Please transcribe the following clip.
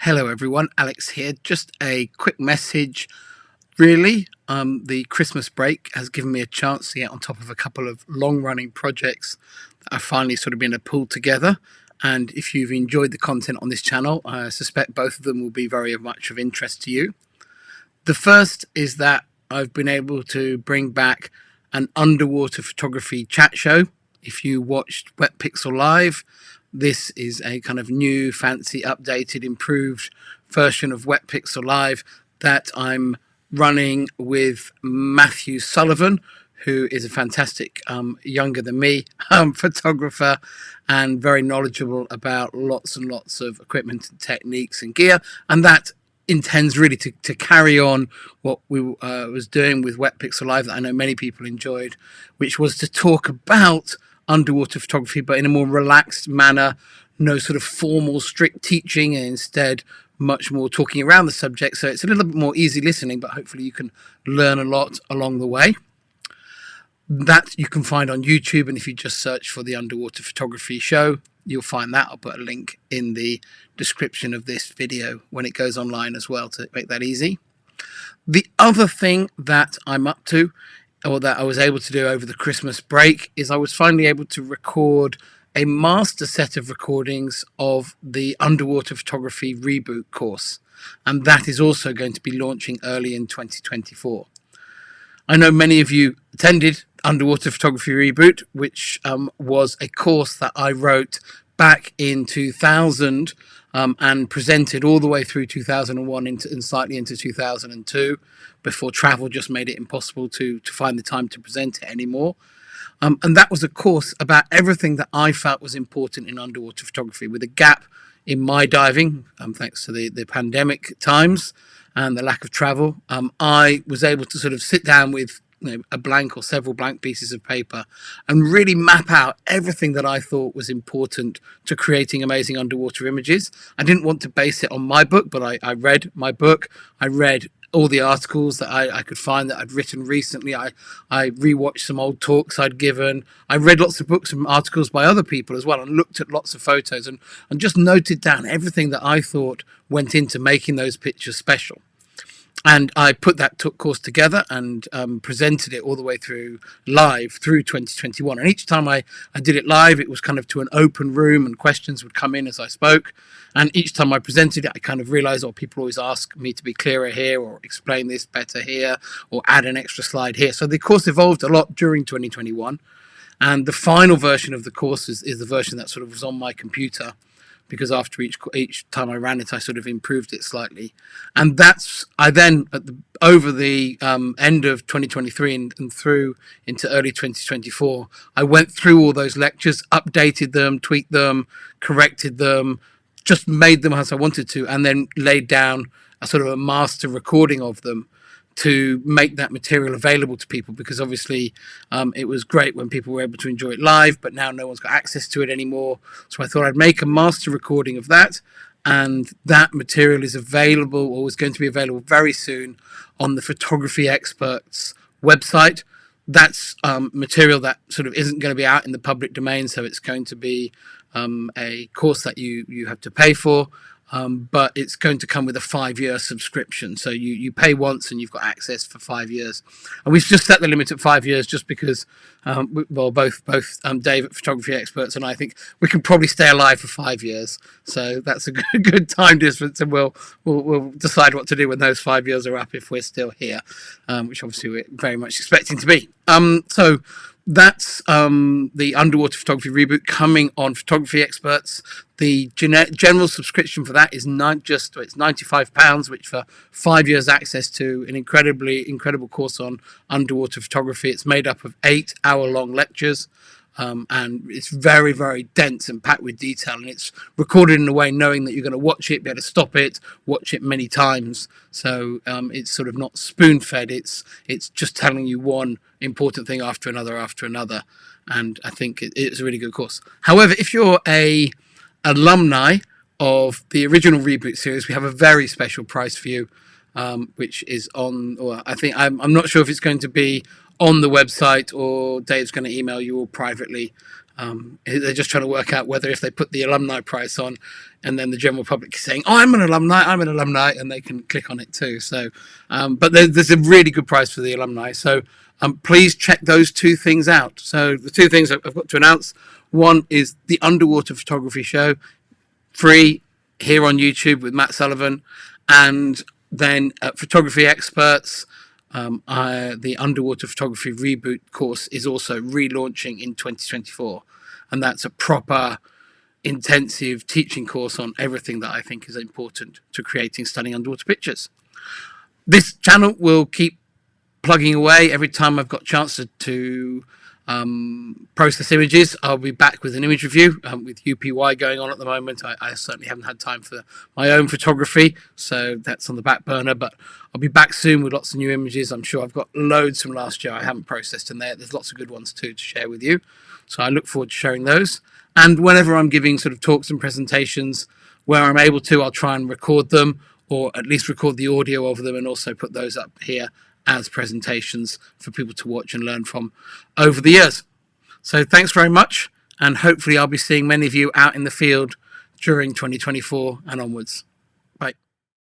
Hello everyone, Alex here. Just a quick message, really. The Christmas break has given me a chance to get on top of a couple of long-running projects that I've finally sort of been able to pull together. And if you've enjoyed the content on this channel, I suspect both of them will be very much of interest to you. The first is that I've been able to bring back an underwater photography chat show. If you watched Wet Pixel Live, this is a kind of new, fancy, updated, improved version of Wet Pixel Live that I'm running with Matthew Sullivan, who is a fantastic, younger than me, photographer and very knowledgeable about lots and lots of equipment and techniques and gear. And that intends really to carry on what we was doing with Wet Pixel Live that I know many people enjoyed, which was to talk about underwater photography, but in a more relaxed manner, no sort of formal, strict teaching, and instead much more talking around the subject. So it's a little bit more easy listening, but hopefully you can learn a lot along the way. That you can find on YouTube, and if you just search for the Underwater Photography Show, you'll find that. I'll put a link in the description of this video when it goes online as well to make that easy. The other thing that I'm up to, or that I was able to do over the Christmas break, is I was finally able to record a master set of recordings of the Underwater Photography Reboot course. And that is also going to be launching early in 2024. I know many of you attended Underwater Photography Reboot, which was a course that I wrote back in 2000 and presented all the way through 2001 and slightly into 2002, before travel just made it impossible to find the time to present it anymore. And that was a course about everything that I felt was important in underwater photography, with a gap in my diving, thanks to the pandemic times and the lack of travel. I was able to sort of sit down with a blank or several blank pieces of paper and really map out everything that I thought was important to creating amazing underwater images. I didn't want to base it on my book, but I read my book. I read all the articles that I could find that I'd written recently. I rewatched some old talks I'd given. I read lots of books and articles by other people as well, and looked at lots of photos and just noted down everything that I thought went into making those pictures special. And I put that course together and presented it all the way through live through 2021. And each time I did it live, it was kind of to an open room and questions would come in as I spoke. And each time I presented it, I kind of realized, people always ask me to be clearer here, or explain this better here, or add an extra slide here. So the course evolved a lot during 2021. And the final version of the course is the version that sort of was on my computer, because after each time I ran it, I sort of improved it slightly. And I then, over the end of 2023 and through into early 2024, I went through all those lectures, updated them, tweaked them, corrected them, just made them as I wanted to, and then laid down a sort of a master recording of them to make that material available to people, because obviously it was great when people were able to enjoy it live, but now no one's got access to it anymore. So I thought I'd make a master recording of that, and that material is available, or is going to be available very soon, on the Photography Experts website. That's material that sort of isn't going to be out in the public domain, so it's going to be a course that you have to pay for. But it's going to come with a 5-year subscription. So you pay once and you've got access for 5 years. And we've just set the limit at 5 years just because, both Dave at Photography Experts and I think we can probably stay alive for 5 years. So that's a good time difference, and we'll decide what to do when those 5 years are up, if we're still here, which obviously we're very much expecting to be. So that's the Underwater Photography Reboot coming on Photography Experts. The general subscription for that is it's £95, which for 5 years access to an incredible course on underwater photography. It's made up of 8-hour-long lectures. And it's very, very dense and packed with detail, and it's recorded in a way knowing that you're going to watch it, be able to stop it, watch it many times. So it's sort of not spoon-fed. It's just telling you one important thing after another, and I think it's a really good course. However, if you're a alumni of the original Reboot series, we have a very special price for you, which is on, or I think I'm not sure if it's going to be on the website, or Dave's going to email you all privately They're just trying to work out whether if they put the alumni price on, and then the general public is saying, "Oh, I'm an alumni," and they can click on it too. So, but there's a really good price for the alumni. So please check those two things out. So the two things I've got to announce: one is the Underwater Photography Show, free here on YouTube with Matt Sullivan, and then Photography Experts. The Underwater Photography Reboot course is also relaunching in 2024, and that's a proper intensive teaching course on everything that I think is important to creating stunning underwater pictures. This channel will keep plugging away. Every time I've got a chance to process images, I'll be back with an image review. With UPY going on at the moment, I certainly haven't had time for my own photography, so that's on the back burner, but I'll be back soon with lots of new images. I'm sure I've got loads from last year I haven't processed in there. There's lots of good ones too to share with you, so I look forward to sharing those. And whenever I'm giving sort of talks and presentations where I'm able to, I'll try and record them, or at least record the audio of them, and also put those up here as presentations for people to watch and learn from over the years. So thanks very much, and hopefully I'll be seeing many of you out in the field during 2024 and onwards.